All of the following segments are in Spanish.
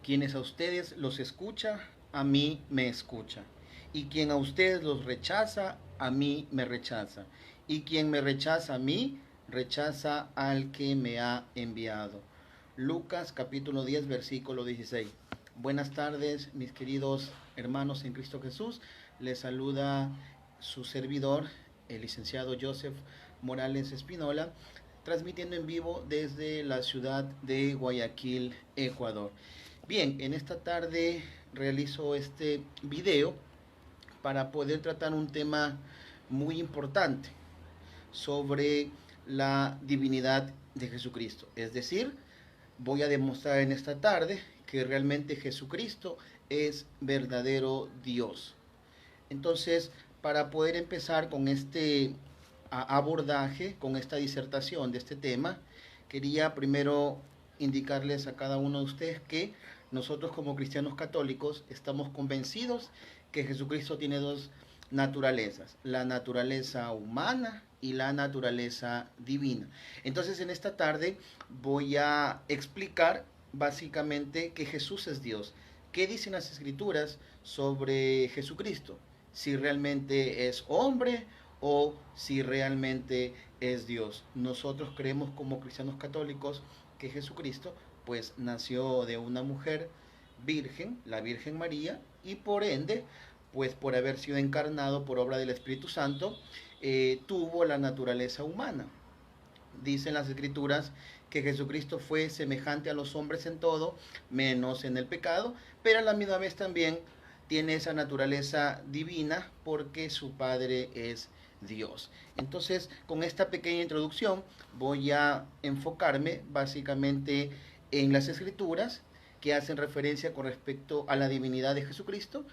Quienes a ustedes los escucha, a mí me escucha. Y quien a ustedes los rechaza, a mí me rechaza. Y quien me rechaza a mí, rechaza al que me ha enviado. Lucas capítulo 10, versículo 16. Buenas tardes, mis queridos hermanos en Cristo Jesús. Les saluda su servidor, el licenciado Joseph Morales Espinola, transmitiendo en vivo desde la ciudad de Guayaquil, Ecuador. Bien, en esta tarde realizo este video para poder tratar un tema muy importante sobre la divinidad de Jesucristo. Es decir, voy a demostrar en esta tarde que realmente Jesucristo es verdadero Dios. Entonces, para poder empezar con este abordaje, con esta disertación de este tema, quería primero indicarles a cada uno de ustedes que nosotros como cristianos católicos estamos convencidos que Jesucristo tiene dos naturalezas, la naturaleza humana y la naturaleza divina. Entonces en esta tarde voy a explicar básicamente que Jesús es Dios. ¿Qué dicen las escrituras sobre Jesucristo? Si realmente es hombre o si realmente es Dios. Nosotros creemos como cristianos católicos que Jesucristo pues nació de una mujer virgen, la Virgen María, y por ende, pues por haber sido encarnado por obra del Espíritu Santo, tuvo la naturaleza humana. Dicen las escrituras que Jesucristo fue semejante a los hombres en todo, menos en el pecado, pero a la misma vez también tiene esa naturaleza divina porque su Padre es Dios. Entonces, con esta pequeña introducción voy a enfocarme básicamente en las escrituras que hacen referencia con respecto a la divinidad de Jesucristo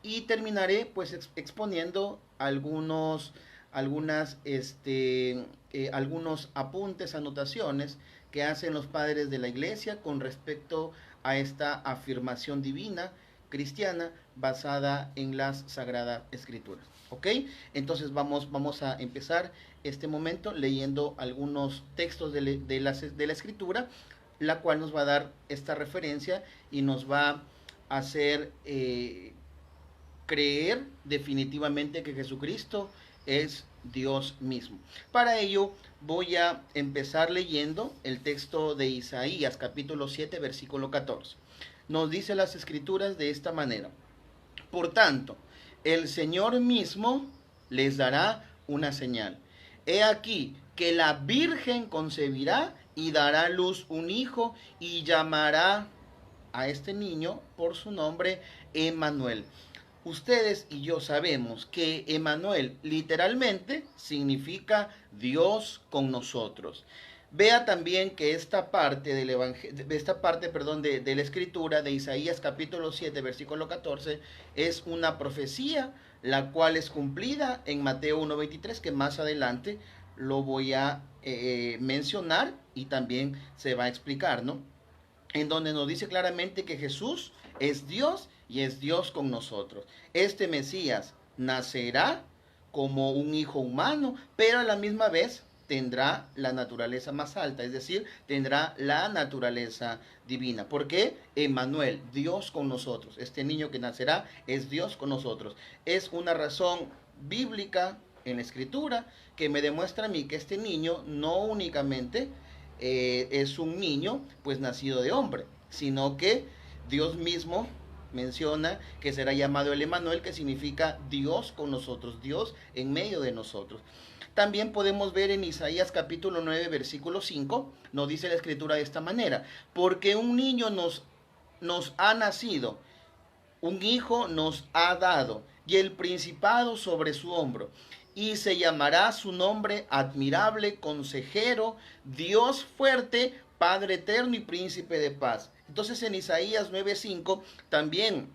y terminaré pues exponiendo algunos apuntes, anotaciones que hacen los padres de la iglesia con respecto a esta afirmación divina cristiana basada en las sagradas escrituras. ¿Ok? Entonces vamos a empezar este momento leyendo algunos textos de la escritura, la cual nos va a dar esta referencia y nos va a hacer creer definitivamente que Jesucristo es Dios mismo. Para ello voy a empezar leyendo el texto de Isaías capítulo 7 versículo 14. Nos dice las escrituras de esta manera: por tanto, el Señor mismo les dará una señal. He aquí que la Virgen concebirá y dará a luz un hijo y llamará a este niño por su nombre Emmanuel. Ustedes y yo sabemos que Emmanuel literalmente significa Dios con nosotros. Vea también que esta parte del de la escritura de Isaías capítulo 7 versículo 14 es una profecía la cual es cumplida en Mateo 1:23, que más adelante lo voy a mencionar y también se va a explicar, ¿no? En donde nos dice claramente que Jesús es Dios y es Dios con nosotros. Este Mesías nacerá como un hijo humano, pero a la misma vez tendrá la naturaleza más alta, es decir, tendrá la naturaleza divina. ¿Por qué? Emmanuel, Dios con nosotros. Este niño que nacerá es Dios con nosotros. Es una razón bíblica en la escritura que me demuestra a mí que este niño no únicamente es un niño pues nacido de hombre, sino que Dios mismo menciona que será llamado el Emmanuel, que significa Dios con nosotros, Dios en medio de nosotros. También podemos ver en Isaías capítulo 9 versículo 5, nos dice la escritura de esta manera: porque un niño nos ha nacido, un hijo nos ha dado, y el principado sobre su hombro, y se llamará su nombre admirable, consejero, Dios fuerte, Padre eterno y príncipe de paz. Entonces en Isaías 9:5 también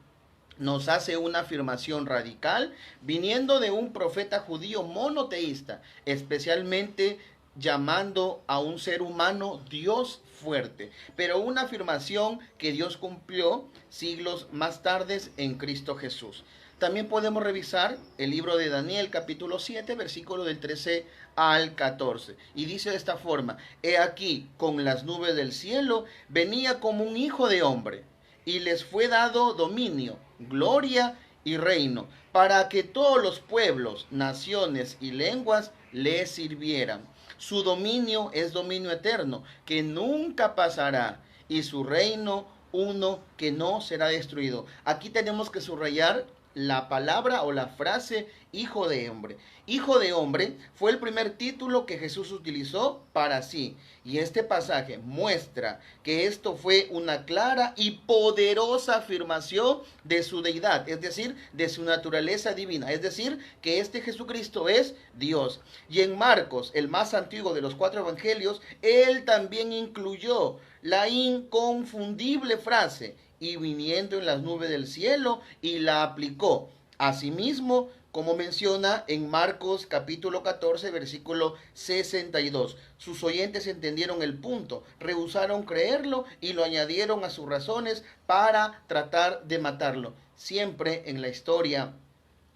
nos hace una afirmación radical viniendo de un profeta judío monoteísta, especialmente llamando a un ser humano Dios fuerte, pero una afirmación que Dios cumplió siglos más tarde en Cristo Jesús. También podemos revisar el libro de Daniel capítulo 7 versículo del 13 al 14 y dice de esta forma: he aquí con las nubes del cielo venía como un hijo de hombre, y les fue dado dominio, gloria y reino, para que todos los pueblos, naciones y lenguas le sirvieran. Su dominio es dominio eterno, que nunca pasará, y su reino uno que no será destruido. Aquí tenemos que subrayar la palabra o la frase hijo de hombre. Hijo de hombre fue el primer título que Jesús utilizó para sí. Y este pasaje muestra que esto fue una clara y poderosa afirmación de su deidad, es decir, de su naturaleza divina. Es decir, que este Jesucristo es Dios. Y en Marcos, el más antiguo de los 4 evangelios, él también incluyó la inconfundible frase, y viniendo en las nubes del cielo, y la aplicó. Asimismo, como menciona en Marcos capítulo 14, versículo 62. Sus oyentes entendieron el punto, rehusaron creerlo y lo añadieron a sus razones para tratar de matarlo. Siempre en la historia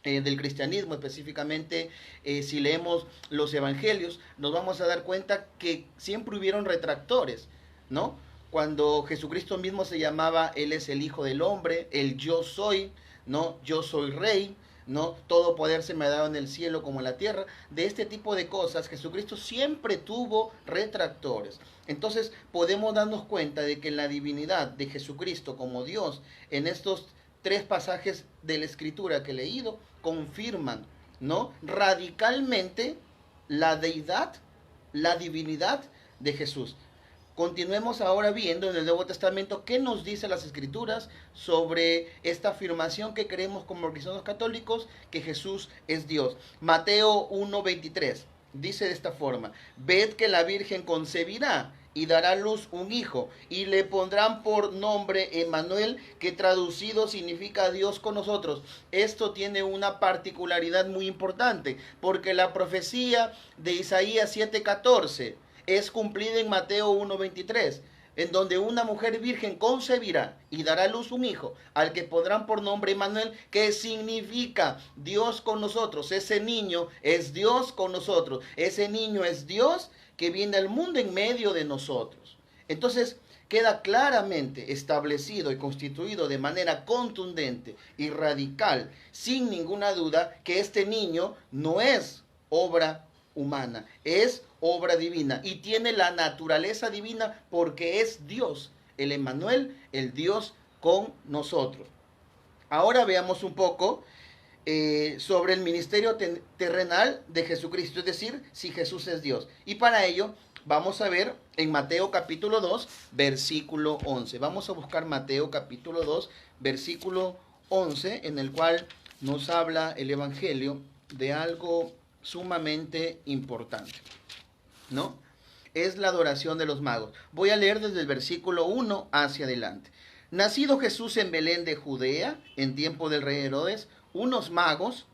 del cristianismo, específicamente si leemos los evangelios, nos vamos a dar cuenta que siempre hubieron retractores, ¿no? Cuando Jesucristo mismo se llamaba, Él es el Hijo del Hombre, el yo soy, ¿no? Yo soy Rey, ¿no? Todo poder se me ha dado en el cielo como en la tierra. De este tipo de cosas, Jesucristo siempre tuvo retractores. Entonces podemos darnos cuenta de que en la divinidad de Jesucristo como Dios, en estos 3 pasajes de la Escritura que he leído, confirman, ¿no?, radicalmente la deidad, la divinidad de Jesús. Continuemos ahora viendo en el Nuevo Testamento qué nos dice las Escrituras sobre esta afirmación que creemos como cristianos católicos, que Jesús es Dios. Mateo 1:23 dice de esta forma: ved que la Virgen concebirá y dará a luz un hijo, y le pondrán por nombre Emmanuel, que traducido significa Dios con nosotros. Esto tiene una particularidad muy importante, porque la profecía de Isaías 7:14 es cumplida en Mateo 1:23, en donde una mujer virgen concebirá y dará a luz un hijo, al que pondrán por nombre Emmanuel, que significa Dios con nosotros. Ese niño es Dios con nosotros. Ese niño es Dios que viene al mundo en medio de nosotros. Entonces queda claramente establecido y constituido de manera contundente y radical, sin ninguna duda, que este niño no es obra humana, es obra divina y tiene la naturaleza divina porque es Dios, el Emmanuel, el Dios con nosotros. Ahora veamos un poco sobre el ministerio terrenal de Jesucristo, es decir, si Jesús es Dios. Y para ello vamos a ver en Mateo capítulo 2, versículo 11. Vamos a buscar Mateo capítulo 2, versículo 11, en el cual nos habla el Evangelio de algo sumamente importante, ¿no? Es la adoración de los magos. Voy a leer desde el versículo 1 hacia adelante. Nacido Jesús en Belén de Judea, en tiempo del rey Herodes, unos magos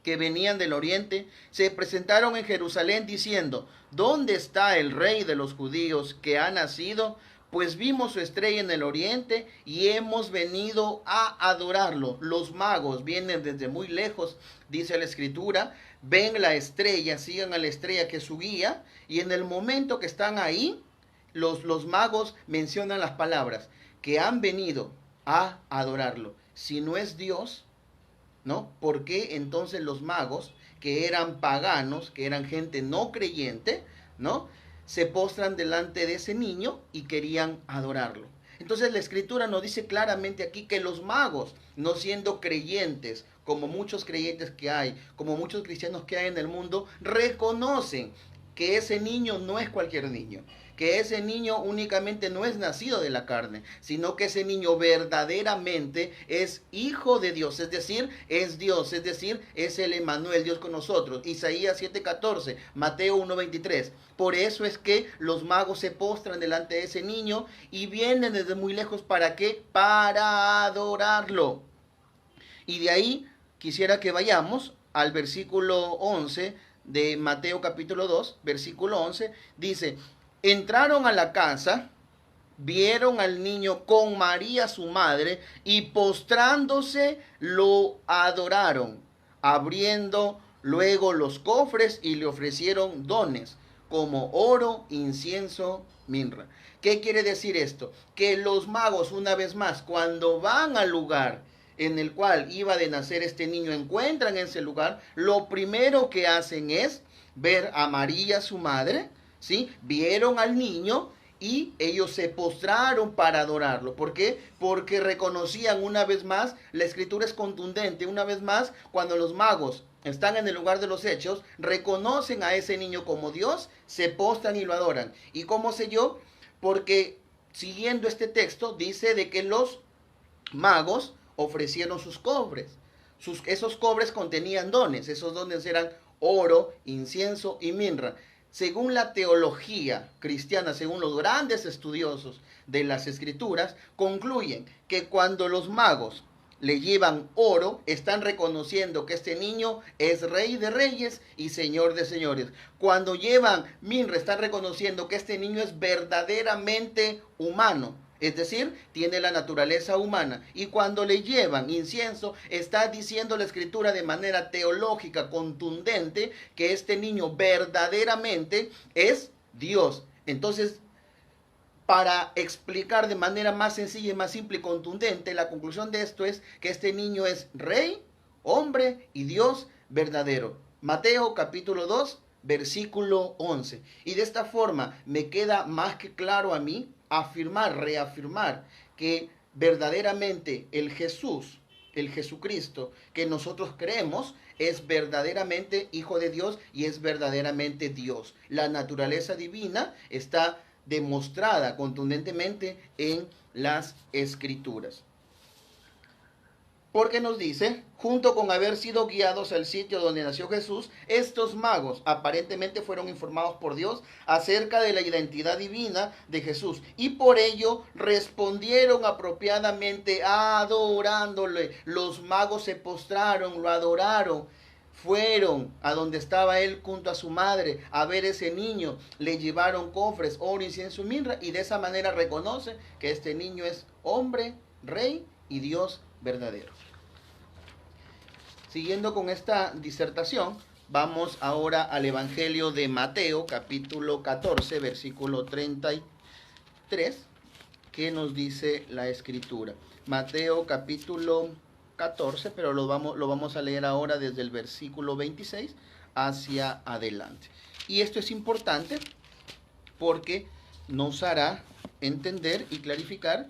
que venían del oriente se presentaron en Jerusalén diciendo: ¿dónde está el rey de los judíos que ha nacido? Pues vimos su estrella en el oriente y hemos venido a adorarlo. Los magos vienen desde muy lejos, dice la Escritura, ven la estrella, sigan a la estrella que es su guía, y en el momento que están ahí, los magos mencionan las palabras, que han venido a adorarlo. Si no es Dios, ¿no? ¿Por qué entonces los magos, que eran paganos, que eran gente no creyente, ¿no?, se postran delante de ese niño y querían adorarlo? Entonces la Escritura nos dice claramente aquí que los magos, no siendo creyentes, como muchos creyentes que hay, como muchos cristianos que hay en el mundo, reconocen que ese niño no es cualquier niño, que ese niño únicamente no es nacido de la carne, sino que ese niño verdaderamente es hijo de Dios, es decir, es Dios, es decir, es el Emmanuel, Dios con nosotros. Isaías 7:14, Mateo 1:23. Por eso es que los magos se postran delante de ese niño y vienen desde muy lejos. ¿Para qué? Para adorarlo. Y de ahí quisiera que vayamos al versículo 11 de Mateo capítulo 2, versículo 11, dice: entraron a la casa, vieron al niño con María su madre y postrándose lo adoraron, abriendo luego los cofres y le ofrecieron dones, como oro, incienso, mirra. ¿Qué quiere decir esto? Que los magos, una vez más, cuando van al lugar en el cual iba de nacer este niño, encuentran ese lugar, lo primero que hacen es ver a María, su madre, ¿sí? Vieron al niño y ellos se postraron para adorarlo. ¿Por qué? Porque reconocían una vez más, la escritura es contundente, una vez más, cuando los magos están en el lugar de los hechos, reconocen a ese niño como Dios, se postran y lo adoran. ¿Y cómo sé yo? Porque siguiendo este texto dice de que los magos ofrecieron sus cofres. Esos cofres contenían dones, esos dones eran oro, incienso y mirra. Según la teología cristiana, según los grandes estudiosos de las escrituras, concluyen que cuando los magos le llevan oro, están reconociendo que este niño es rey de reyes y señor de señores. Cuando llevan mirra, están reconociendo que este niño es verdaderamente humano. Es decir, tiene la naturaleza humana. Y cuando le llevan incienso, está diciendo la escritura de manera teológica, contundente, que este niño verdaderamente es Dios. Entonces, para explicar de manera más sencilla y más simple y contundente, la conclusión de esto es que este niño es rey, hombre y Dios verdadero. Mateo capítulo 2, versículo 11. Y de esta forma me queda más que claro a mí afirmar, reafirmar que verdaderamente el Jesús, el Jesucristo que nosotros creemos es verdaderamente Hijo de Dios y es verdaderamente Dios. La naturaleza divina está demostrada contundentemente en las Escrituras. Porque nos dice, junto con haber sido guiados al sitio donde nació Jesús, estos magos aparentemente fueron informados por Dios acerca de la identidad divina de Jesús y por ello respondieron apropiadamente adorándole. Los magos se postraron, lo adoraron. Fueron a donde estaba él junto a su madre a ver ese niño, le llevaron cofres, oro, incienso y mirra, y de esa manera reconoce que este niño es hombre, rey y Dios verdadero. Siguiendo con esta disertación, vamos ahora al Evangelio de Mateo, capítulo 14, versículo 33, que nos dice la Escritura. Mateo capítulo 14, pero lo vamos a leer ahora desde el versículo 26 hacia adelante. Y esto es importante porque nos hará entender y clarificar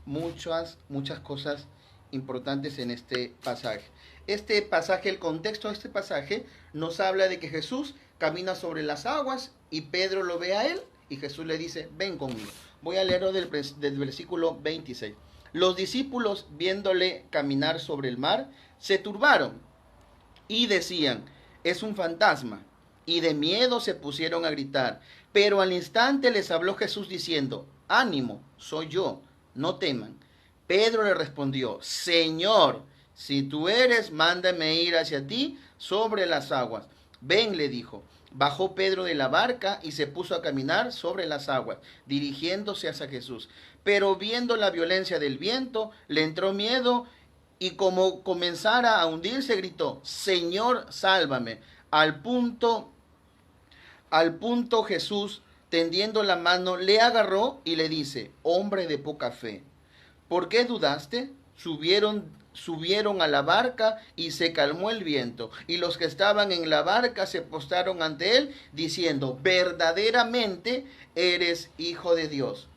muchas cosas importantes en este pasaje. Este pasaje, el contexto de este pasaje nos habla de que Jesús camina sobre las aguas y Pedro lo ve a él y Jesús le dice, ven conmigo. Voy a leerlo del versículo 26. Los discípulos, viéndole caminar sobre el mar, se turbaron y decían, es un fantasma. Y de miedo se pusieron a gritar. Pero al instante les habló Jesús diciendo, ánimo, soy yo, no teman. Pedro le respondió, Señor, si tú eres, mándame ir hacia ti sobre las aguas. Ven, le dijo. Bajó Pedro de la barca y se puso a caminar sobre las aguas, dirigiéndose hacia Jesús. Pero viendo la violencia del viento, le entró miedo y como comenzara a hundirse, gritó, Señor, sálvame. Al punto Jesús, tendiendo la mano, le agarró y le dice, hombre de poca fe, ¿por qué dudaste? Subieron a la barca y se calmó el viento. Y los que estaban en la barca se postraron ante él, diciendo, verdaderamente eres Hijo de Dios.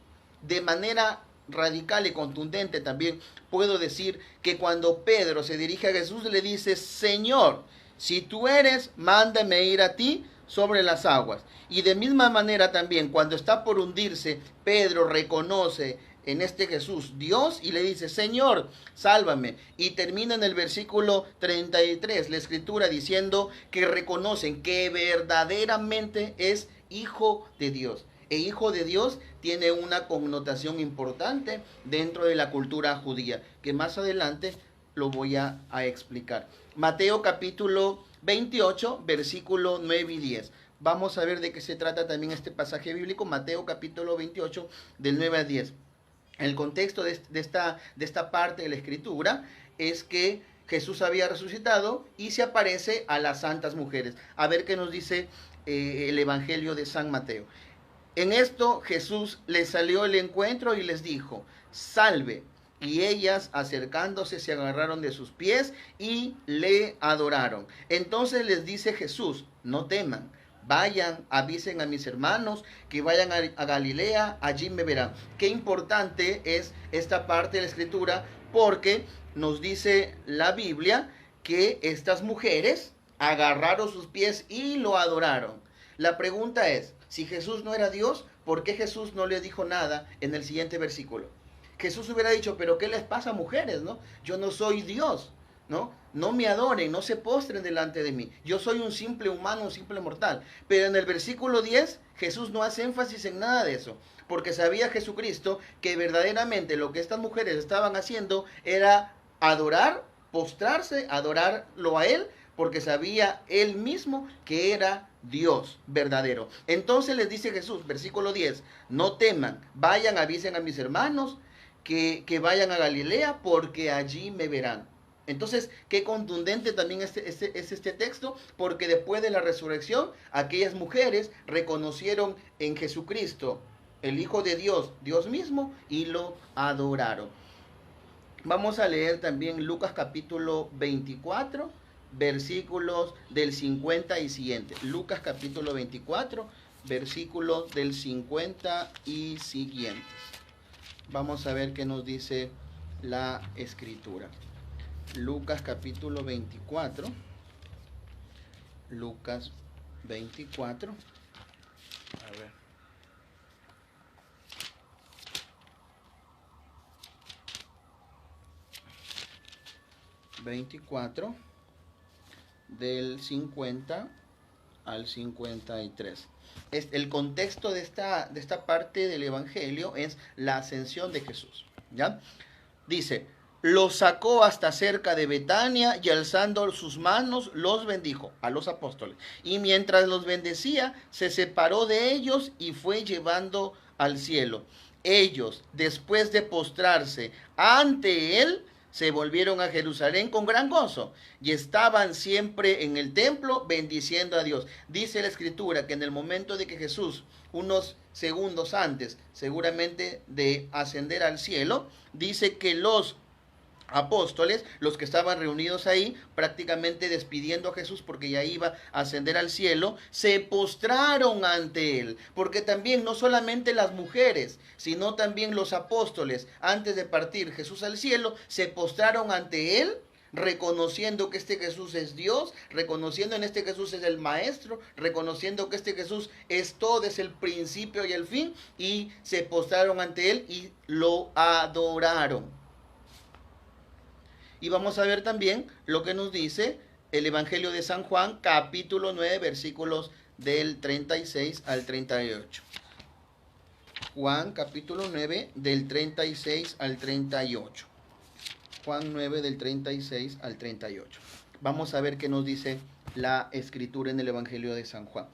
De manera radical y contundente también puedo decir que cuando Pedro se dirige a Jesús le dice, Señor, si tú eres, mándame ir a ti sobre las aguas. Y de misma manera también cuando está por hundirse, Pedro reconoce en este Jesús Dios y le dice, Señor, sálvame. Y termina en el versículo 33 la escritura diciendo que reconocen que verdaderamente es Hijo de Dios. E Hijo de Dios tiene una connotación importante dentro de la cultura judía, que más adelante lo voy a explicar. Mateo capítulo 28, versículo 9 y 10. Vamos a ver de qué se trata también este pasaje bíblico, Mateo capítulo 28, del 9 al 10. El contexto de esta parte de la escritura es que Jesús había resucitado y se aparece a las santas mujeres. A ver qué nos dice el Evangelio de San Mateo. En esto Jesús les salió al encuentro y les dijo: salve. Y ellas, acercándose, se agarraron de sus pies y le adoraron. Entonces les dice Jesús: no teman, vayan, avisen a mis hermanos que vayan a Galilea, allí me verán. Qué importante es esta parte de la Escritura, porque nos dice la Biblia que estas mujeres agarraron sus pies y lo adoraron. La pregunta es, si Jesús no era Dios, ¿por qué Jesús no le dijo nada en el siguiente versículo? Jesús hubiera dicho: pero ¿qué les pasa, mujeres? ¿No? Yo no soy Dios, ¿no? No me adoren, no se postren delante de mí. Yo soy un simple humano, un simple mortal. Pero en el versículo 10, Jesús no hace énfasis en nada de eso, porque sabía Jesucristo que verdaderamente lo que estas mujeres estaban haciendo era adorar, postrarse, adorarlo a Él, porque sabía Él mismo que era Dios verdadero. Entonces les dice Jesús, versículo 10, no teman, vayan, avisen a mis hermanos que vayan a Galilea, porque allí me verán. Entonces, qué contundente también es este texto, porque después de la resurrección, aquellas mujeres reconocieron en Jesucristo el Hijo de Dios, Dios mismo, y lo adoraron. Vamos a leer también Lucas capítulo 24, versículos del 50 y siguiente. Lucas capítulo 24, versículos del 50 y siguientes. Vamos a ver qué nos dice la Escritura. Lucas capítulo 24. Lucas 24. A ver. Del 50 al 53. El contexto de esta parte del Evangelio es la ascensión de Jesús, ¿ya? Dice: los sacó hasta cerca de Betania y alzando sus manos los bendijo a los apóstoles. Y mientras los bendecía, se separó de ellos y fue llevando al cielo. Ellos, después de postrarse ante él, se volvieron a Jerusalén con gran gozo y estaban siempre en el templo bendiciendo a Dios. Dice la Escritura que en el momento de que Jesús, unos segundos antes, seguramente de ascender al cielo, dice que los apóstoles, los que estaban reunidos ahí, prácticamente despidiendo a Jesús porque ya iba a ascender al cielo, se postraron ante él, porque también no solamente las mujeres, sino también los apóstoles, antes de partir Jesús al cielo, se postraron ante él, reconociendo que este Jesús es Dios, reconociendo en este Jesús es el Maestro, reconociendo que este Jesús es todo, es el principio y el fin, y se postraron ante él y lo adoraron. Y vamos a ver también lo que nos dice el Evangelio de San Juan, capítulo 9, versículos del 36 al 38. Juan, capítulo 9, del 36 al 38. Juan 9, del 36 al 38. Vamos a ver qué nos dice la Escritura en el Evangelio de San Juan.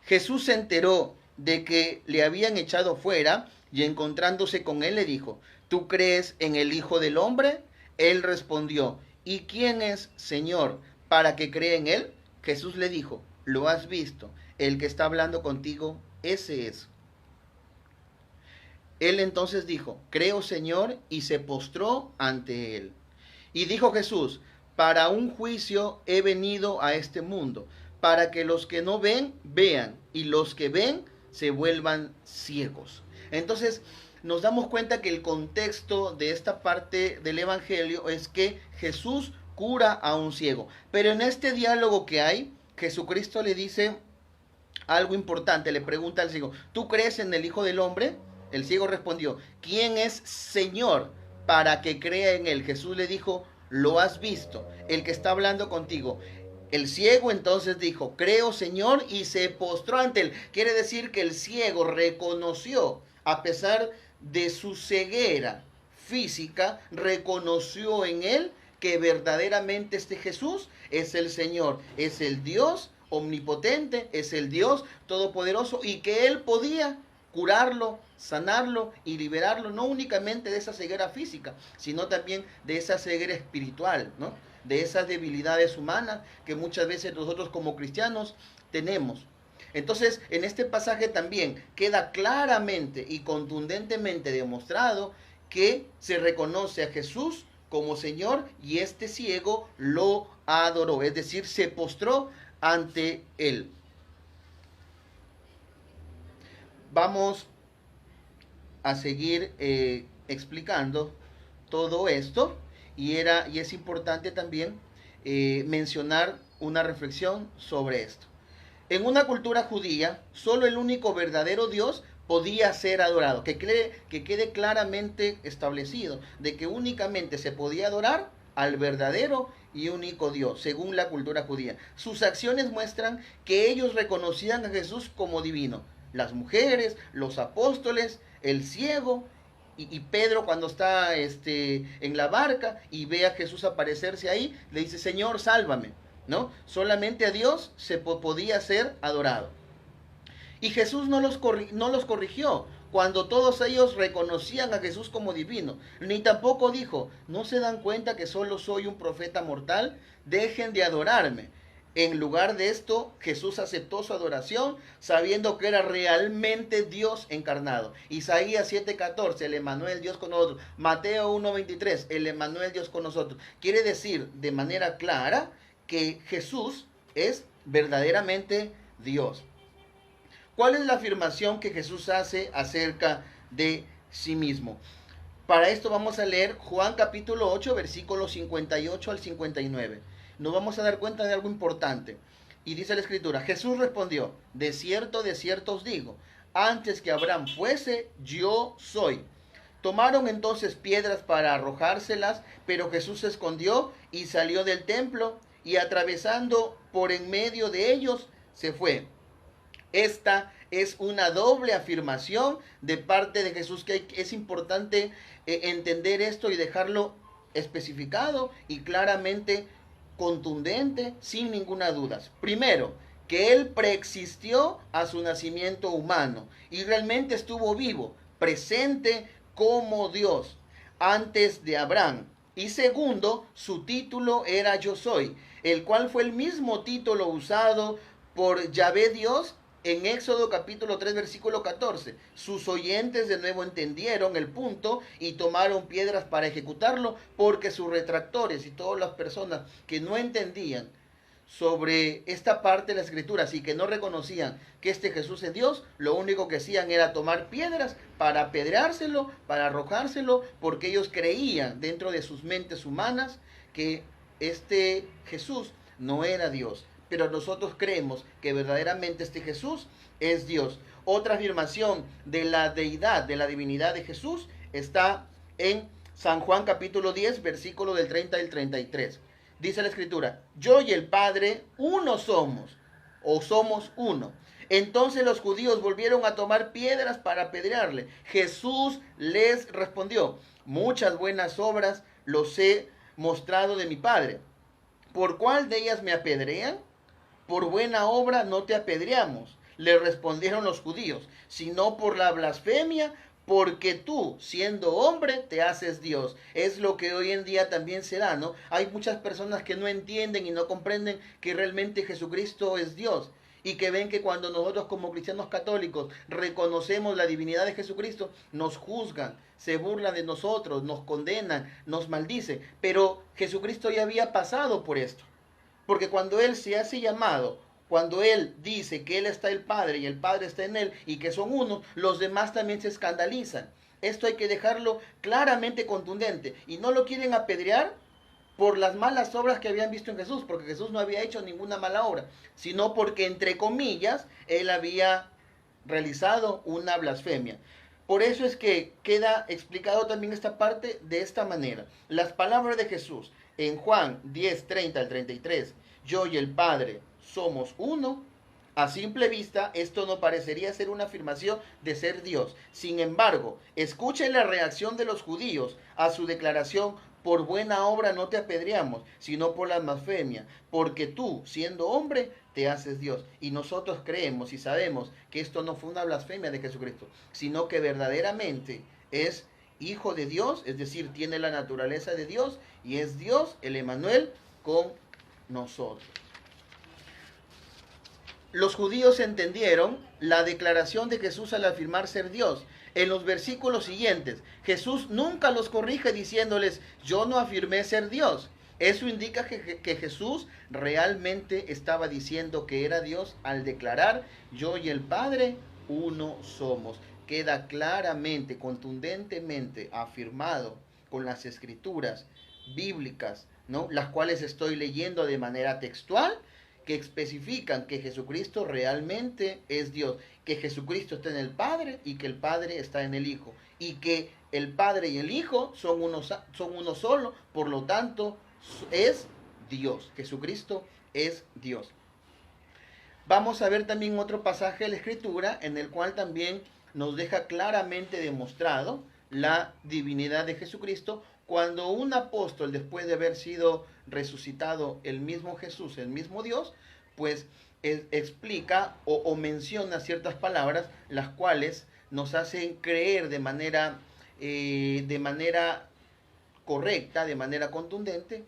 Jesús se enteró de que le habían echado fuera y encontrándose con él le dijo: ¿tú crees en el Hijo del Hombre? Él respondió: ¿y quién es, Señor, para que crea en él? Jesús le dijo: lo has visto, el que está hablando contigo, ese es. Él entonces dijo: creo, Señor, y se postró ante él. Y dijo Jesús: para un juicio he venido a este mundo, para que los que no ven, vean, y los que ven, se vuelvan ciegos. Entonces, nos damos cuenta que el contexto de esta parte del Evangelio es que Jesús cura a un ciego. Pero en este diálogo que hay, Jesucristo le dice algo importante. Le pregunta al ciego: ¿tú crees en el Hijo del Hombre? El ciego respondió: ¿quién es, Señor, para que crea en él? Jesús le dijo: lo has visto, el que está hablando contigo. El ciego entonces dijo: creo, Señor, y se postró ante él. Quiere decir que el ciego reconoció, a pesar de su ceguera física, reconoció en él que verdaderamente este Jesús es el Señor, es el Dios omnipotente, es el Dios todopoderoso, y que él podía curarlo, sanarlo y liberarlo, no únicamente de esa ceguera física, sino también de esa ceguera espiritual, ¿no? De esas debilidades humanas que muchas veces nosotros como cristianos tenemos. Entonces, en este pasaje también queda claramente y contundentemente demostrado que se reconoce a Jesús como Señor y este ciego lo adoró, es decir, se postró ante él. Vamos a seguir explicando todo esto y es importante también mencionar una reflexión sobre esto. En una cultura judía, solo el único verdadero Dios podía ser adorado, que quede claramente establecido de que únicamente se podía adorar al verdadero y único Dios, según la cultura judía. Sus acciones muestran que ellos reconocían a Jesús como divino. Las mujeres, los apóstoles, el ciego y Pedro cuando está en la barca y ve a Jesús aparecerse ahí, le dice, Señor, sálvame, ¿no? Solamente a Dios se podía ser adorado. Y Jesús no los corrigió cuando todos ellos reconocían a Jesús como divino, ni tampoco dijo, ¿no se dan cuenta que solo soy un profeta mortal? Dejen de adorarme. En lugar de esto, Jesús aceptó su adoración sabiendo que era realmente Dios encarnado. Isaías 7:14, el Emmanuel Dios con nosotros. Mateo 1:23, el Emmanuel Dios con nosotros. Quiere decir de manera clara que Jesús es verdaderamente Dios. ¿Cuál es la afirmación que Jesús hace acerca de sí mismo? Para esto vamos a leer Juan capítulo 8, versículos 58 al 59. Nos vamos a dar cuenta de algo importante. Y dice la escritura, Jesús respondió, de cierto os digo, antes que Abraham fuese, yo soy. Tomaron entonces piedras para arrojárselas, pero Jesús se escondió y salió del templo y atravesando por en medio de ellos, se fue. Esta es una doble afirmación de parte de Jesús, que es importante entender esto y dejarlo especificado y claramente contundente, sin ninguna duda. Primero, que Él preexistió a su nacimiento humano y realmente estuvo vivo, presente como Dios antes de Abraham. Y segundo, su título era Yo Soy, el cual fue el mismo título usado por Yahvé Dios en Éxodo capítulo 3 versículo 14. Sus oyentes de nuevo entendieron el punto y tomaron piedras para ejecutarlo, porque sus retractores y todas las personas que no entendían sobre esta parte de la escritura y que no reconocían que este Jesús es Dios, lo único que hacían era tomar piedras para apedreárselo, para arrojárselo, porque ellos creían dentro de sus mentes humanas que este Jesús no era Dios. Pero nosotros creemos que verdaderamente este Jesús es Dios. Otra afirmación de la deidad, de la divinidad de Jesús, está en San Juan capítulo 10, versículo del 30 al 33. Dice la escritura, yo y el Padre uno somos, o somos uno. Entonces los judíos volvieron a tomar piedras para apedrearle. Jesús les respondió, muchas buenas obras los he mostrado de mi Padre. ¿Por cuál de ellas me apedrean? Por buena obra no te apedreamos, le respondieron los judíos, sino por la blasfemia, porque tú, siendo hombre, te haces Dios. Es lo que hoy en día también se da, ¿no? Hay muchas personas que no entienden y no comprenden que realmente Jesucristo es Dios. Y que ven que cuando nosotros como cristianos católicos reconocemos la divinidad de Jesucristo, nos juzgan, se burlan de nosotros, nos condenan, nos maldicen. Pero Jesucristo ya había pasado por esto. Porque cuando Él se hace llamado, cuando Él dice que Él está el Padre y el Padre está en Él y que son uno, los demás también se escandalizan. Esto hay que dejarlo claramente contundente. Y no lo quieren apedrear por las malas obras que habían visto en Jesús, porque Jesús no había hecho ninguna mala obra, sino porque, entre comillas, Él había realizado una blasfemia. Por eso es que queda explicado también esta parte de esta manera. Las palabras de Jesús en Juan 10, 30 al 33, yo y el Padre somos uno. A simple vista, esto no parecería ser una afirmación de ser Dios. Sin embargo, escuchen la reacción de los judíos a su declaración, por buena obra no te apedreamos, sino por la blasfemia, porque tú, siendo hombre, te haces Dios. Y nosotros creemos y sabemos que esto no fue una blasfemia de Jesucristo, sino que verdaderamente es Hijo de Dios, es decir, tiene la naturaleza de Dios y es Dios, el Emmanuel, con nosotros. los judíos entendieron la declaración de Jesús al afirmar ser Dios. En los versículos siguientes, Jesús nunca los corrige diciéndoles, yo no afirmé ser Dios. Eso indica que Jesús realmente estaba diciendo que era Dios al declarar, yo y el Padre uno somos. Queda claramente, contundentemente afirmado con las escrituras bíblicas, ¿no?, las cuales estoy leyendo de manera textual, que especifican que Jesucristo realmente es Dios, que Jesucristo está en el Padre y que el Padre está en el Hijo, y que el Padre y el Hijo son uno solo, por lo tanto es Dios. Jesucristo es Dios. Vamos a ver también otro pasaje de la Escritura en el cual también nos deja claramente demostrado la divinidad de Jesucristo, cuando un apóstol, después de haber sido resucitado el mismo Jesús, el mismo Dios, pues explica o menciona ciertas palabras, las cuales nos hacen creer de manera correcta, de manera contundente,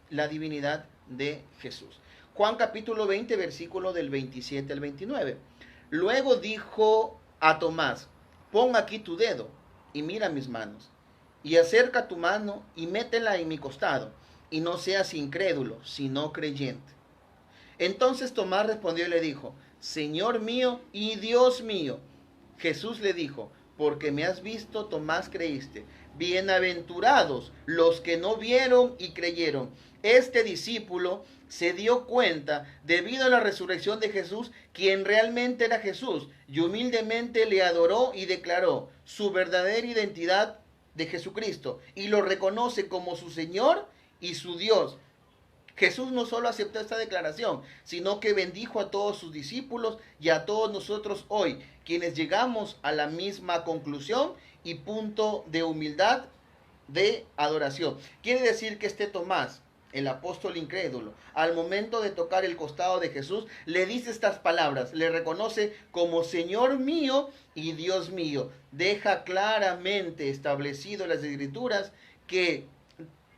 la divinidad de Jesús. Juan capítulo 20, versículo del 27 al 29. Luego dijo a Tomás, pon aquí tu dedo y mira mis manos, y acerca tu mano y métela en mi costado, y no seas incrédulo, sino creyente. Entonces Tomás respondió y le dijo, Señor mío y Dios mío. Jesús le dijo, porque me has visto, Tomás, creíste. Bienaventurados los que no vieron y creyeron. Este discípulo se dio cuenta, debido a la resurrección de Jesús, quien realmente era Jesús, y humildemente le adoró y declaró su verdadera identidad de Jesucristo, y lo reconoce como su Señor y su Dios. Jesús no solo aceptó esta declaración, sino que bendijo a todos sus discípulos y a todos nosotros hoy, quienes llegamos a la misma conclusión y punto de humildad de adoración. Quiere decir que este Tomás, el apóstol incrédulo, al momento de tocar el costado de Jesús, le dice estas palabras, le reconoce como Señor mío y Dios mío. Deja claramente establecido en las Escrituras que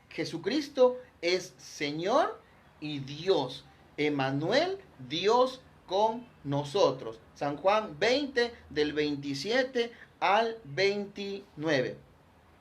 Jesucristo es Señor y Dios. Emmanuel, Dios con nosotros. San Juan 20, del 27 al 29.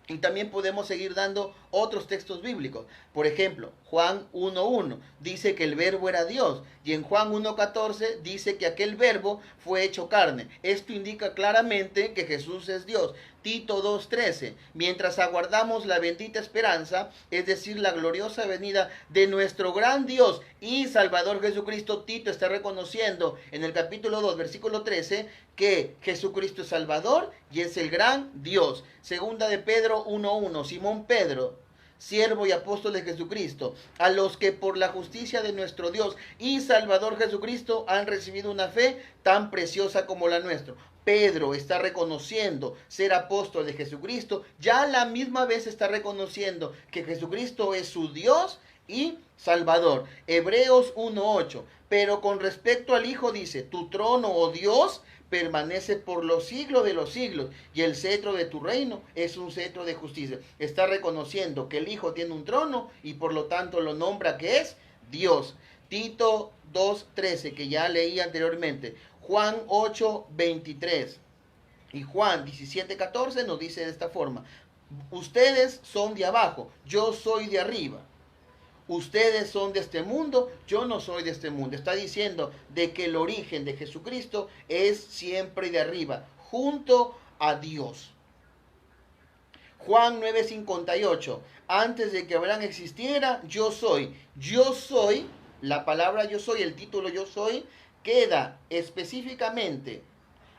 Y también podemos seguir dando otros textos bíblicos. Por ejemplo, Juan 1.1 dice que el verbo era Dios. Y en Juan 1.14 dice que aquel verbo fue hecho carne. Esto indica claramente que Jesús es Dios. Tito 2.13, mientras aguardamos la bendita esperanza, es decir, la gloriosa venida de nuestro gran Dios y Salvador Jesucristo, Tito está reconociendo en el capítulo 2, versículo 13, que Jesucristo es Salvador y es el gran Dios. Segunda de Pedro 1.1, Simón Pedro, siervo y apóstol de Jesucristo, a los que por la justicia de nuestro Dios y Salvador Jesucristo han recibido una fe tan preciosa como la nuestra. Pedro está reconociendo ser apóstol de Jesucristo, ya a la misma vez está reconociendo que Jesucristo es su Dios y Salvador. Hebreos 1.8, pero con respecto al Hijo dice, tu trono, oh Dios, permanece por los siglos de los siglos, y el cetro de tu reino es un cetro de justicia. Está reconociendo que el Hijo tiene un trono y por lo tanto lo nombra que es Dios. Tito 2.13, que ya leí anteriormente. Juan 8.23 y Juan 17.14 nos dice de esta forma, ustedes son de abajo, yo soy de arriba. Ustedes son de este mundo, yo no soy de este mundo. Está diciendo de que el origen de Jesucristo es siempre de arriba, junto a Dios. Juan 9.58, antes de que Abraham existiera, yo soy. Yo soy, la palabra yo soy, el título yo soy, queda específicamente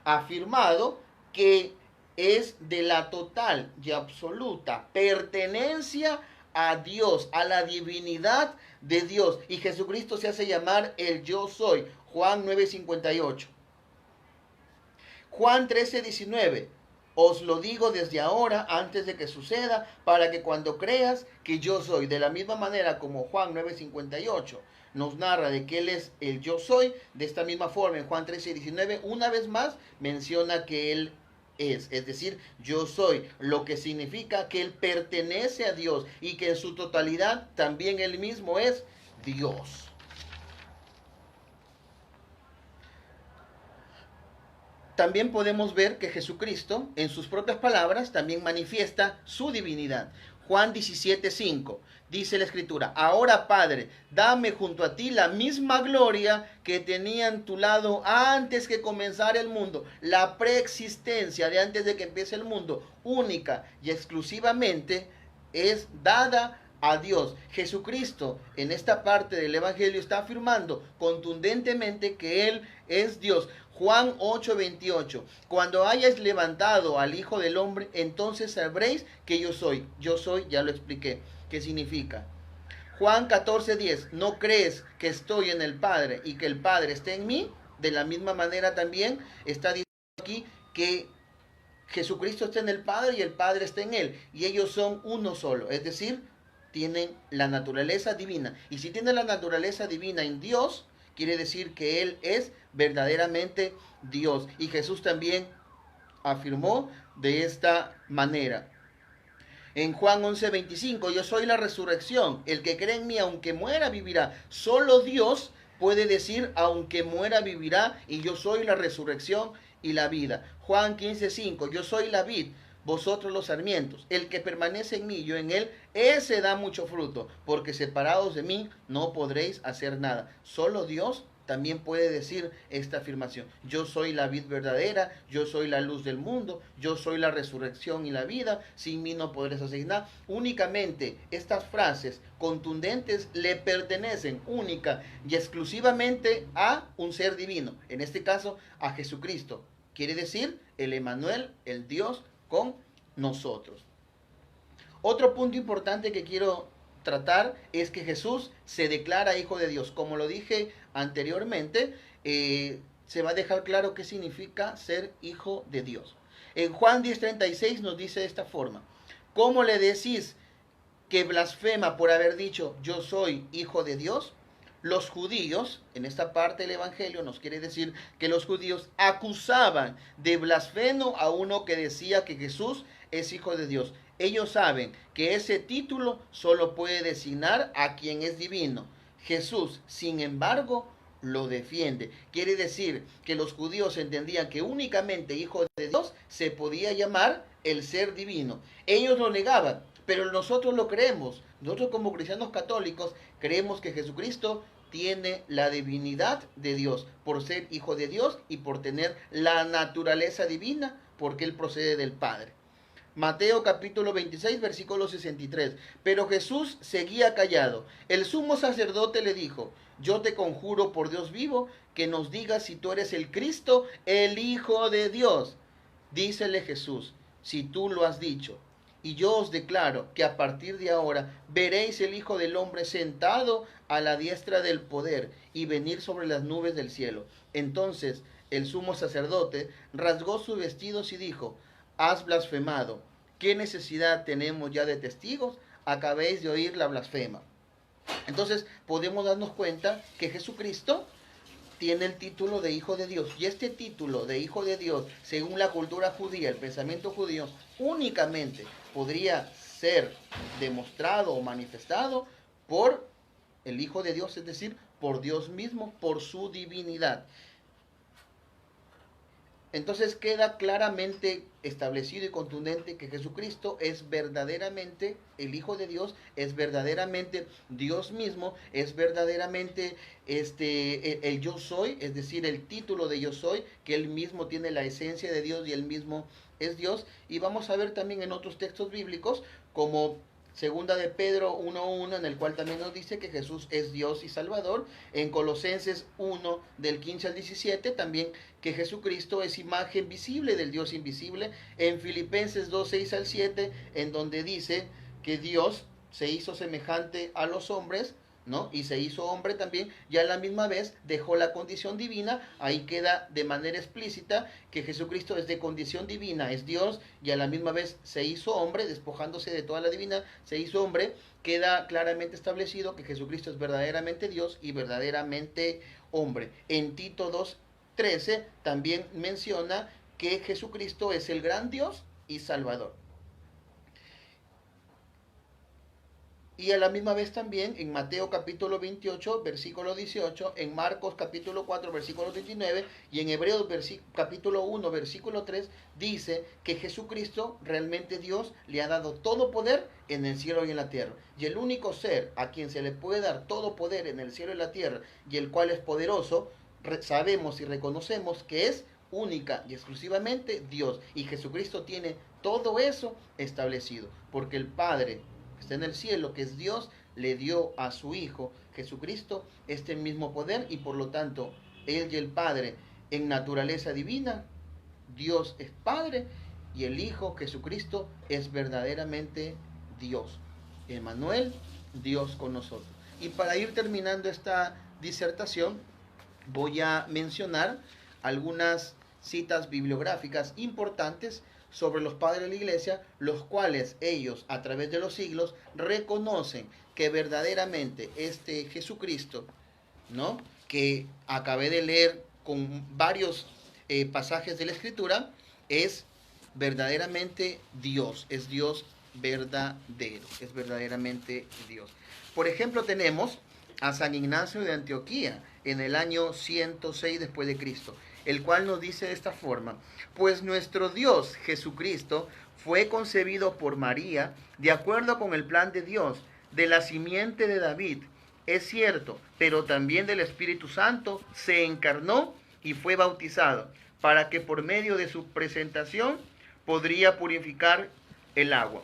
afirmado que es de la total y absoluta pertenencia a Dios, a la divinidad de Dios. Y Jesucristo se hace llamar el yo soy. Juan 9.58. Juan 13.19. Os lo digo desde ahora, antes de que suceda, para que cuando creas que yo soy, de la misma manera como Juan 9.58 nos narra de que Él es el yo soy, de esta misma forma en Juan 13.19, una vez más menciona que Él es decir, yo soy, lo que significa que Él pertenece a Dios y que en su totalidad también Él mismo es Dios. también podemos ver que Jesucristo, en sus propias palabras, también manifiesta su divinidad. Juan 17:5 dice la Escritura: ahora, Padre, dame junto a ti la misma gloria que tenía en tu lado antes que comenzara el mundo. La preexistencia de antes de que empiece el mundo, única y exclusivamente, es dada a Dios. Jesucristo en esta parte del Evangelio está afirmando contundentemente que Él es Dios. Juan 8:28: cuando hayáis levantado al Hijo del Hombre, entonces sabréis que yo soy. Yo soy, ya lo expliqué. ¿Qué significa? Juan 14:10: ¿no crees que estoy en el Padre y que el Padre esté en mí? De la misma manera también está diciendo aquí que Jesucristo está en el Padre y el Padre está en Él. Y ellos son uno solo. Es decir, tienen la naturaleza divina. Y si tienen la naturaleza divina en Dios, quiere decir que Él es verdaderamente Dios. Y Jesús también afirmó de esta manera. En Juan 11:25: yo soy la resurrección. El que cree en mí, aunque muera, vivirá. Solo Dios puede decir, aunque muera, vivirá. Y yo soy la resurrección y la vida. Juan 15:5: yo soy la vid, vosotros los sarmientos. El que permanece en mí y yo en él, ese da mucho fruto, porque separados de mí no podréis hacer nada. Solo Dios también puede decir esta afirmación: yo soy la vid verdadera, yo soy la luz del mundo, yo soy la resurrección y la vida, sin mí no podréis hacer nada. Únicamente estas frases contundentes le pertenecen única y exclusivamente a un ser divino, en este caso a Jesucristo. Quiere decir el Emmanuel, el Dios con nosotros. Otro punto importante que quiero tratar es que Jesús se declara hijo de Dios. Como lo dije anteriormente, se va a dejar claro qué significa ser hijo de Dios. En Juan 10:36 nos dice de esta forma: ¿cómo le decís que blasfema por haber dicho yo soy hijo de Dios? Los judíos, en esta parte del Evangelio nos quiere decir que los judíos acusaban de blasfemo a uno que decía que Jesús es hijo de Dios. Ellos saben que ese título solo puede designar a quien es divino. Jesús, sin embargo, lo defiende. Quiere decir que los judíos entendían que únicamente hijo de Dios se podía llamar el ser divino. Ellos lo negaban, pero nosotros lo creemos. Nosotros como cristianos católicos creemos que Jesucristo tiene la divinidad de Dios por ser hijo de Dios y por tener la naturaleza divina, porque Él procede del Padre. Mateo capítulo 26, versículo 63. Pero Jesús seguía callado. El sumo sacerdote le dijo: yo te conjuro por Dios vivo que nos digas si tú eres el Cristo, el Hijo de Dios. Dícele Jesús: si tú lo has dicho, y yo os declaro que a partir de ahora veréis el Hijo del Hombre sentado a la diestra del poder y venir sobre las nubes del cielo. Entonces el sumo sacerdote rasgó sus vestidos y dijo: has blasfemado. ¿Qué necesidad tenemos ya de testigos? Acabéis de oír la blasfema. Entonces podemos darnos cuenta que Jesucristo tiene el título de Hijo de Dios. Y este título de Hijo de Dios, según la cultura judía, el pensamiento judío, únicamente podría ser demostrado o manifestado por el Hijo de Dios, es decir, por Dios mismo, por su divinidad. Entonces queda claramente establecido y contundente que Jesucristo es verdaderamente el Hijo de Dios, es verdaderamente Dios mismo, es verdaderamente el yo soy, es decir, el título de yo soy, que Él mismo tiene la esencia de Dios y Él mismo es Dios. Y vamos a ver también en otros textos bíblicos, como Segunda de Pedro 1:1, en el cual también nos dice que Jesús es Dios y Salvador. En Colosenses 1, del 15 al 17, también que Jesucristo es imagen visible del Dios invisible. En Filipenses 2:6 al 7, en donde dice que Dios se hizo semejante a los hombres, ¿no? Y se hizo hombre también, y a la misma vez dejó la condición divina. Ahí queda de manera explícita que Jesucristo es de condición divina, es Dios, y a la misma vez se hizo hombre, despojándose de toda la divina, se hizo hombre. Queda claramente establecido que Jesucristo es verdaderamente Dios y verdaderamente hombre. En Tito 2:13 también menciona que Jesucristo es el gran Dios y Salvador. Y a la misma vez también en Mateo capítulo 28, versículo 18, en Marcos capítulo 4, versículo 39 y en Hebreos capítulo 1, versículo 3, dice que Jesucristo, realmente Dios, le ha dado todo poder en el cielo y en la tierra. Y el único ser a quien se le puede dar todo poder en el cielo y la tierra y el cual es poderoso, sabemos y reconocemos que es única y exclusivamente Dios. Y Jesucristo tiene todo eso establecido, porque el Padre está en el cielo, que es Dios, le dio a su Hijo Jesucristo este mismo poder y por lo tanto Él y el Padre en naturaleza divina, Dios es Padre y el Hijo Jesucristo es verdaderamente Dios. Emmanuel, Dios con nosotros. Y para ir terminando esta disertación, voy a mencionar algunas citas bibliográficas importantes sobre los padres de la iglesia, los cuales ellos a través de los siglos reconocen que verdaderamente este Jesucristo, ¿no?, que acabé de leer con varios pasajes de la Escritura, es verdaderamente Dios, es Dios verdadero, es verdaderamente Dios. Por ejemplo, tenemos a San Ignacio de Antioquía en el año 106 después de Cristo, el cual nos dice de esta forma: pues nuestro Dios Jesucristo fue concebido por María de acuerdo con el plan de Dios, de la simiente de David, es cierto, pero también del Espíritu Santo, se encarnó y fue bautizado, para que por medio de su presentación podría purificar el agua.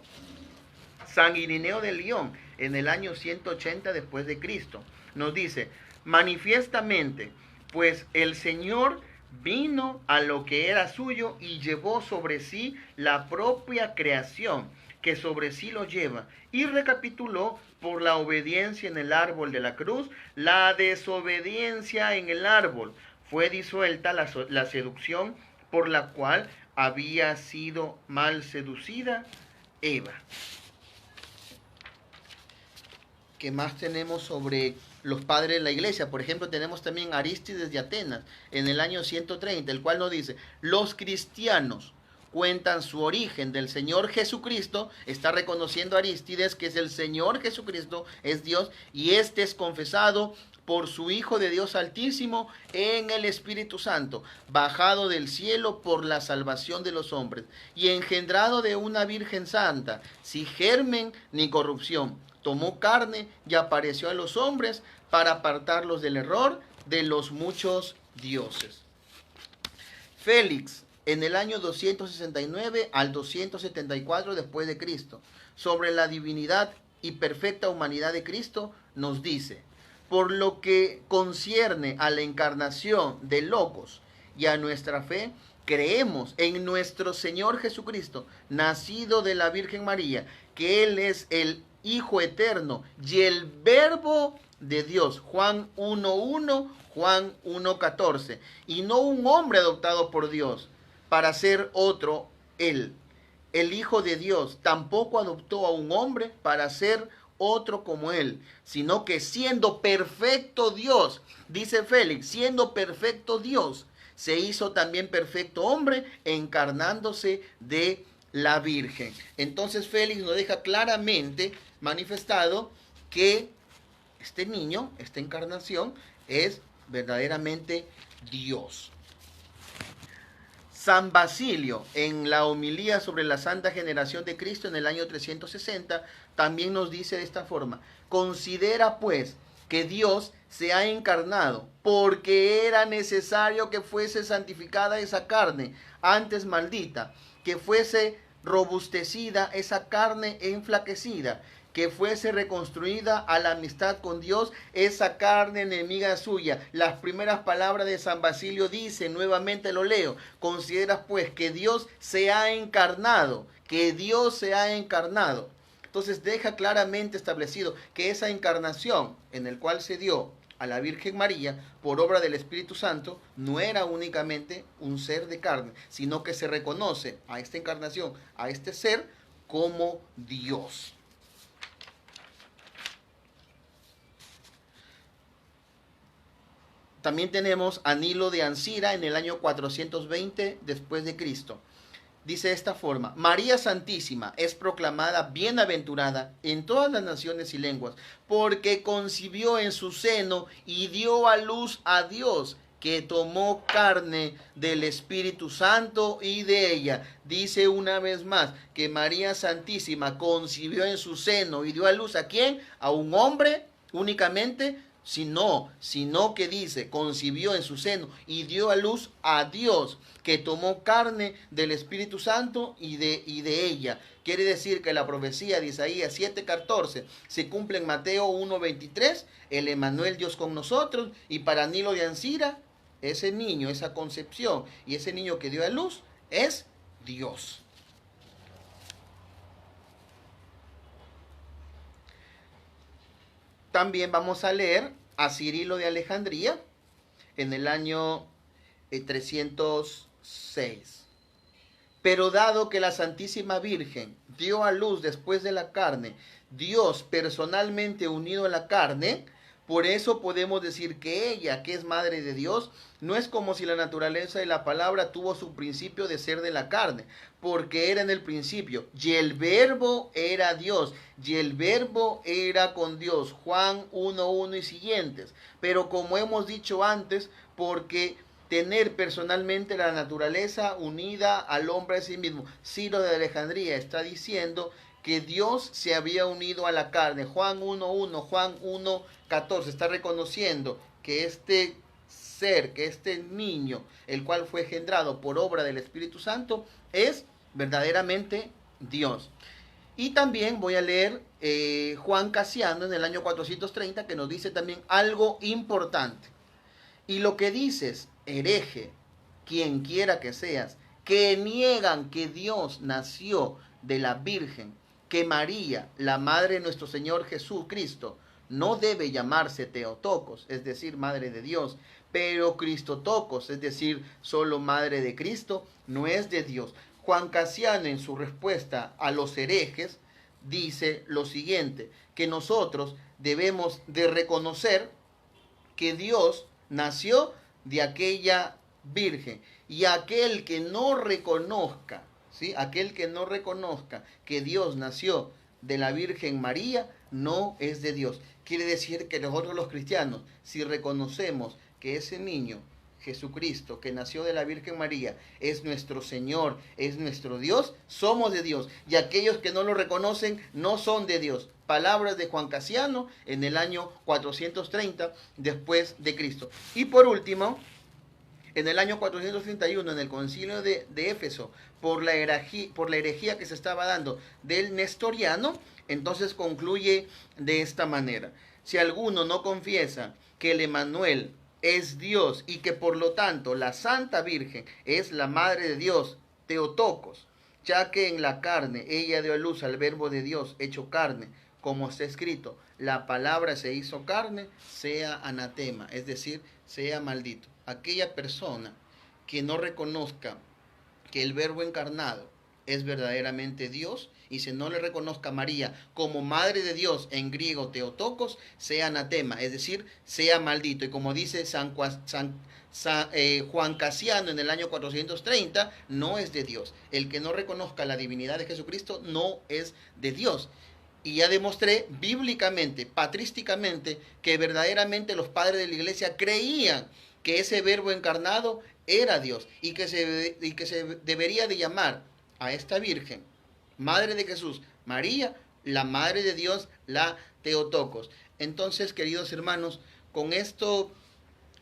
San Irineo de León, en el año 180 después de Cristo, nos dice: manifiestamente, pues el Señor vino a lo que era suyo y llevó sobre sí la propia creación, que sobre sí lo lleva, y recapituló por la obediencia en el árbol de la cruz, la desobediencia en el árbol. Fue disuelta la seducción por la cual había sido mal seducida Eva. ¿Qué más tenemos sobre los padres de la iglesia? Por ejemplo, tenemos también Arístides de Atenas en el año 130, el cual nos dice: los cristianos cuentan su origen del Señor Jesucristo. Está reconociendo Arístides que es el Señor Jesucristo, es Dios, y este es confesado por su Hijo de Dios Altísimo en el Espíritu Santo, bajado del cielo por la salvación de los hombres, y engendrado de una Virgen Santa, sin germen ni corrupción. Tomó carne y apareció a los hombres para apartarlos del error de los muchos dioses. Félix, en el año 269 al 274 después de Cristo, sobre la divinidad y perfecta humanidad de Cristo, nos dice: por lo que concierne a la encarnación de Logos y a nuestra fe, creemos en nuestro Señor Jesucristo, nacido de la Virgen María, que Él es el Hijo eterno y el Verbo de Dios. Juan 1:1, Juan 1:14. Y no un hombre adoptado por Dios para ser otro Él. El Hijo de Dios tampoco adoptó a un hombre para ser otro como Él, sino que siendo perfecto Dios, dice Félix, siendo perfecto Dios, se hizo también perfecto hombre, encarnándose de la Virgen. Entonces Félix nos deja claramente manifestado que este niño, esta encarnación, es verdaderamente Dios. San Basilio, en la homilía sobre la Santa Generación de Cristo en el año 360, también nos dice de esta forma: considera pues que Dios se ha encarnado porque era necesario que fuese santificada esa carne antes maldita, que fuese robustecida esa carne enflaquecida, que fuese reconstruida a la amistad con Dios esa carne enemiga suya. Las primeras palabras de San Basilio dicen, nuevamente lo leo: consideras pues que Dios se ha encarnado, que Dios se ha encarnado. Entonces deja claramente establecido que esa encarnación en el cual se dio a la Virgen María por obra del Espíritu Santo no era únicamente un ser de carne, sino que se reconoce a esta encarnación, a este ser, como Dios. También tenemos a Nilo de Ancira en el año 420 después de Cristo. dice de esta forma: María Santísima es proclamada bienaventurada en todas las naciones y lenguas, porque concibió en su seno y dio a luz a Dios, que tomó carne del Espíritu Santo y de ella. Dice una vez más que María Santísima concibió en su seno y dio a luz, ¿a quién? ¿A un hombre únicamente? Sino que dice, concibió en su seno y dio a luz a Dios, que tomó carne del Espíritu Santo y de ella. Quiere decir que la profecía de Isaías 7:14 se cumple en Mateo 1:23, el Emmanuel, Dios con nosotros, y para Nilo de Ancira, ese niño, esa concepción y ese niño que dio a luz es Dios. También vamos a leer a Cirilo de Alejandría en el año 306. Pero dado que la Santísima Virgen dio a luz después de la carne, Dios personalmente unido a la carne, por eso podemos decir que ella, que es madre de Dios, no es como si la naturaleza de la palabra tuvo su principio de ser de la carne, porque era en el principio, y el verbo era Dios, y el verbo era con Dios. Juan 1:1 y siguientes. Pero como hemos dicho antes, porque tener personalmente la naturaleza unida al hombre a sí mismo. Ciro de Alejandría está diciendo que Dios se había unido a la carne. Juan 1:1, Juan 1:14 está reconociendo que este ser, que este niño, el cual fue engendrado por obra del Espíritu Santo, es verdaderamente Dios. Y también voy a leer Juan Casiano en el año 430, que nos dice también algo importante. Y lo que dices, hereje, quien quiera que seas, que niegan que Dios nació de la Virgen, que María, la madre de nuestro Señor Jesucristo, no debe llamarse Teotocos, es decir, madre de Dios, pero Cristotocos, es decir, solo madre de Cristo, no es de Dios. Juan Casiano, en su respuesta a los herejes, dice lo siguiente, que nosotros debemos de reconocer que Dios nació de aquella virgen, y aquel que no reconozca, ¿sí? Aquel que no reconozca que Dios nació de la Virgen María, no es de Dios. Quiere decir que nosotros los cristianos, si reconocemos que ese niño, Jesucristo, que nació de la Virgen María, es nuestro Señor, es nuestro Dios, somos de Dios. Y aquellos que no lo reconocen no son de Dios. Palabras de Juan Casiano en el año 430 después de Cristo. Y por último, en el año 431, en el concilio de Éfeso, por la herejía que se estaba dando del nestoriano, entonces concluye de esta manera: si alguno no confiesa que el Emmanuel es Dios y que por lo tanto la Santa Virgen es la Madre de Dios, Teotocos, ya que en la carne ella dio a luz al verbo de Dios hecho carne, como está escrito, la palabra se hizo carne, sea anatema, es decir, sea maldito. Aquella persona que no reconozca que el verbo encarnado es verdaderamente Dios, y si no le reconozca a María como Madre de Dios, en griego Teotocos, sea anatema, es decir, sea maldito. Y como dice Juan Casiano en el año 430, no es de Dios. El que no reconozca la divinidad de Jesucristo no es de Dios. Y ya demostré bíblicamente, patrísticamente, que verdaderamente los padres de la iglesia creían que ese verbo encarnado era Dios, y que se debería de llamar a esta Virgen, Madre de Jesús, María, la Madre de Dios, la Teotocos. Entonces, queridos hermanos, con esto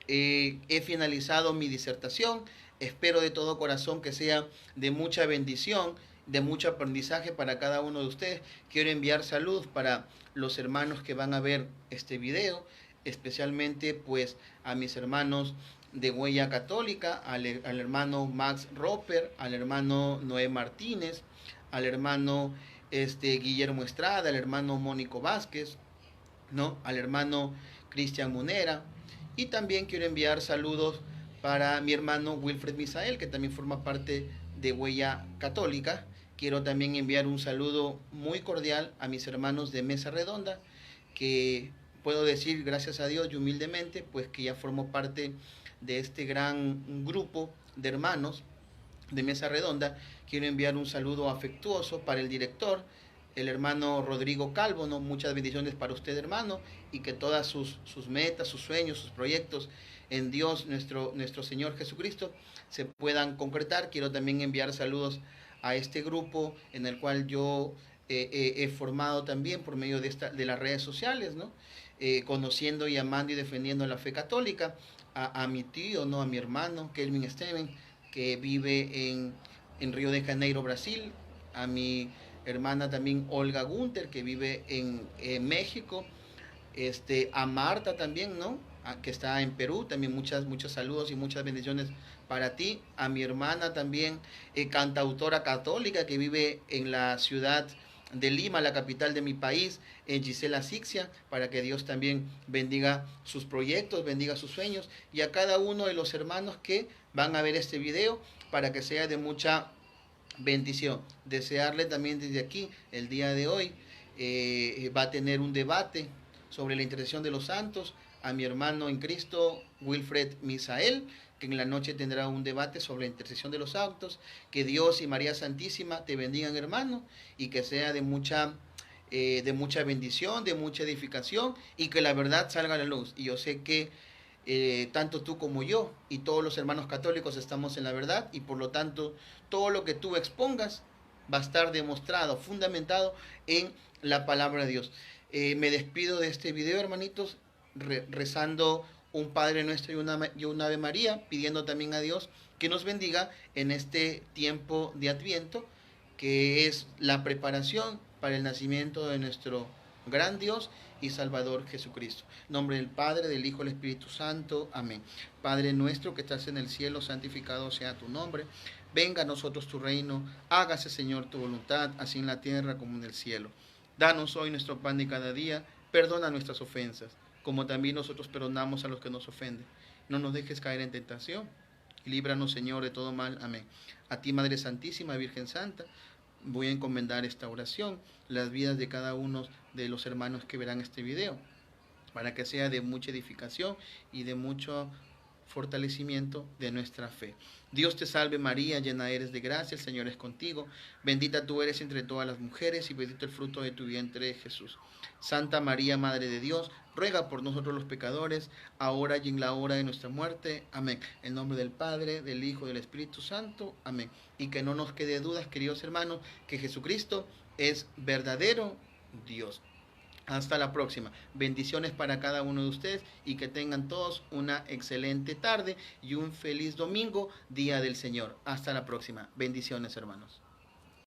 he finalizado mi disertación. Espero de todo corazón que sea de mucha bendición, de mucho aprendizaje para cada uno de ustedes. Quiero enviar saludos para los hermanos que van a ver este video, especialmente pues a mis hermanos de Huella Católica, al hermano Max Roper, al hermano Noé Martínez, al hermano Guillermo Estrada, al hermano Mónico Vázquez, ¿no? Al hermano Cristian Munera. Y también quiero enviar saludos para mi hermano Wilfred Misael, que también forma parte de Huella Católica. Quiero también enviar un saludo muy cordial a mis hermanos de Mesa Redonda, que puedo decir, gracias a Dios y humildemente, pues que ya formo parte de este gran grupo de hermanos de Mesa Redonda, quiero enviar un saludo afectuoso para el director, el hermano Rodrigo Calvo, ¿no? Muchas bendiciones para usted, hermano, y que todas sus metas, sus sueños, sus proyectos en Dios, nuestro Señor Jesucristo, se puedan concretar. Quiero también enviar saludos a este grupo en el cual yo he formado también por medio de las redes sociales, ¿no? Conociendo y amando y defendiendo la fe católica, a mi tío, ¿no? A mi hermano, Kelvin Steven, que vive en Río de Janeiro, Brasil, a mi hermana también Olga Gunter, que vive en México, a Marta también, ¿no? Que está en Perú, también muchos saludos y muchas bendiciones para ti, a mi hermana también, cantautora católica que vive en la ciudad de Lima, la capital de mi país, Gisela Sixia, para que Dios también bendiga sus proyectos, bendiga sus sueños, y a cada uno de los hermanos que van a ver este video, para que sea de mucha bendición. Desearle también desde aquí, el día de hoy, va a tener un debate sobre la intercesión de los santos, a mi hermano en Cristo, Wilfred Misael, que en la noche tendrá un debate sobre la intercesión de los santos. Que Dios y María Santísima te bendigan, hermano, y que sea de mucha bendición, de mucha edificación, y que la verdad salga a la luz. Y yo sé que tanto tú como yo y todos los hermanos católicos estamos en la verdad, y por lo tanto todo lo que tú expongas va a estar demostrado, fundamentado en la palabra de Dios. Me despido de este video, hermanitos, rezando un Padre Nuestro y una Ave María, pidiendo también a Dios que nos bendiga en este tiempo de Adviento, que es la preparación para el nacimiento de nuestro gran Dios y Salvador Jesucristo. En nombre del Padre, del Hijo y del Espíritu Santo. Amén. Padre nuestro que estás en el cielo, santificado sea tu nombre. Venga a nosotros tu reino. Hágase, Señor, tu voluntad, así en la tierra como en el cielo. Danos hoy nuestro pan de cada día. Perdona nuestras ofensas, como también nosotros perdonamos a los que nos ofenden. No nos dejes caer en tentación, y líbranos, Señor, de todo mal. Amén. A ti, Madre Santísima, Virgen Santa, voy a encomendar esta oración, las vidas de cada uno de los hermanos que verán este video, para que sea de mucha edificación y de mucho fortalecimiento de nuestra fe. Dios te salve María, llena eres de gracia, el Señor es contigo, bendita tú eres entre todas las mujeres y bendito el fruto de tu vientre, Jesús. Santa María, Madre de Dios, ruega por nosotros los pecadores, ahora y en la hora de nuestra muerte. Amén. En nombre del Padre, del Hijo y del Espíritu Santo. Amén. Y que no nos quede dudas, queridos hermanos, que Jesucristo es verdadero Dios. Hasta la próxima. Bendiciones para cada uno de ustedes y que tengan todos una excelente tarde y un feliz domingo, Día del Señor. Hasta la próxima. Bendiciones, hermanos.